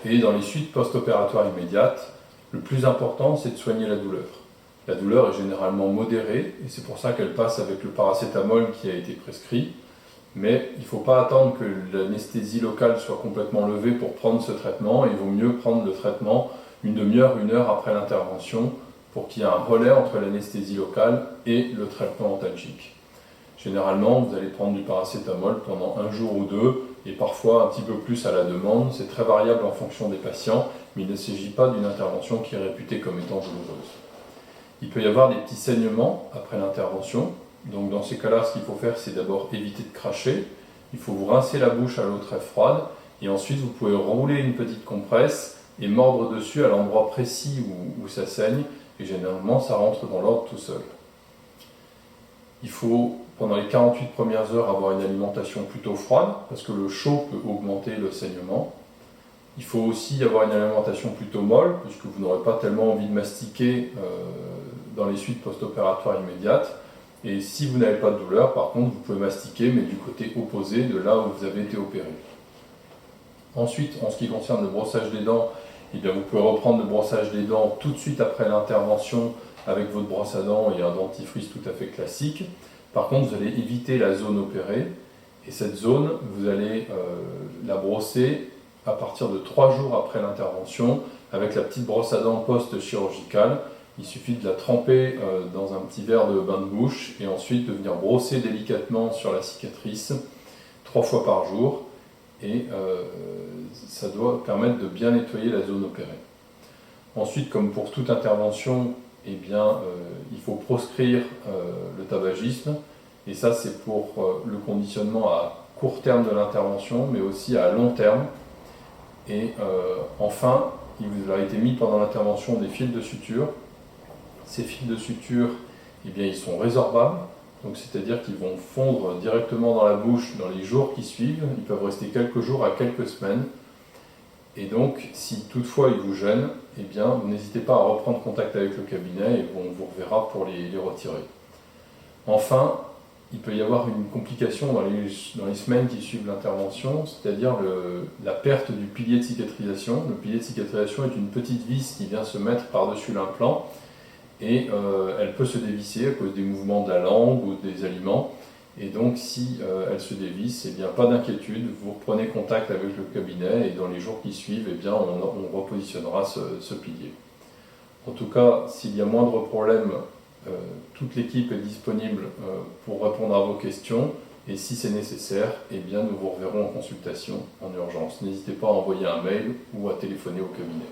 Et dans les suites post-opératoires immédiates, le plus important, c'est de soigner la douleur. La douleur est généralement modérée, et c'est pour ça qu'elle passe avec le paracétamol qui a été prescrit. Mais il ne faut pas attendre que l'anesthésie locale soit complètement levée pour prendre ce traitement. Il vaut mieux prendre le traitement une demi-heure, une heure après l'intervention pour qu'il y ait un relais entre l'anesthésie locale et le traitement antalgique. Généralement, vous allez prendre du paracétamol pendant un jour ou deux, et parfois un petit peu plus à la demande. C'est très variable en fonction des patients, mais il ne s'agit pas d'une intervention qui est réputée comme étant douloureuse. Il peut y avoir des petits saignements après l'intervention. Donc dans ces cas-là, ce qu'il faut faire, c'est d'abord éviter de cracher. Il faut vous rincer la bouche à l'eau très froide, et ensuite vous pouvez rouler une petite compresse et mordre dessus à l'endroit précis où ça saigne, et généralement ça rentre dans l'ordre tout seul. Il faut, pendant les 48 premières heures, avoir une alimentation plutôt froide, parce que le chaud peut augmenter le saignement. Il faut aussi avoir une alimentation plutôt molle, puisque vous n'aurez pas tellement envie de mastiquer dans les suites post-opératoires immédiates. Et si vous n'avez pas de douleur, par contre, vous pouvez mastiquer, mais du côté opposé de là où vous avez été opéré. Ensuite, en ce qui concerne le brossage des dents, eh bien, vous pouvez reprendre le brossage des dents tout de suite après l'intervention avec votre brosse à dents et un dentifrice tout à fait classique. Par contre, vous allez éviter la zone opérée, et cette zone, vous allez la brosser à partir de 3 jours après l'intervention avec la petite brosse à dents post-chirurgicale. Il suffit de la tremper dans un petit verre de bain de bouche et ensuite de venir brosser délicatement sur la cicatrice 3 fois par jour, et ça doit permettre de bien nettoyer la zone opérée. Ensuite, comme pour toute intervention, eh bien, il faut proscrire le tabagisme, et ça c'est pour le conditionnement à court terme de l'intervention, mais aussi à long terme. Et enfin, il vous a été mis pendant l'intervention des fils de suture. Ces fils de suture, eh bien, ils sont résorbables, donc c'est-à-dire qu'ils vont fondre directement dans la bouche dans les jours qui suivent. Ils peuvent rester quelques jours à quelques semaines. Et donc, si toutefois ils vous gênent, eh bien, n'hésitez pas à reprendre contact avec le cabinet et on vous reverra pour les retirer. Enfin, il peut y avoir une complication dans les semaines qui suivent l'intervention, c'est-à-dire la perte du pilier de cicatrisation. Le pilier de cicatrisation est une petite vis qui vient se mettre par-dessus l'implant, et elle peut se dévisser à cause des mouvements de la langue ou des aliments. Et donc, si elle se dévisse, eh bien, pas d'inquiétude, vous reprenez contact avec le cabinet, et dans les jours qui suivent, eh bien, on repositionnera ce pilier. En tout cas, s'il y a moindre problème, toute l'équipe est disponible pour répondre à vos questions, et si c'est nécessaire, eh bien, nous vous reverrons en consultation en urgence. N'hésitez pas à envoyer un mail ou à téléphoner au cabinet.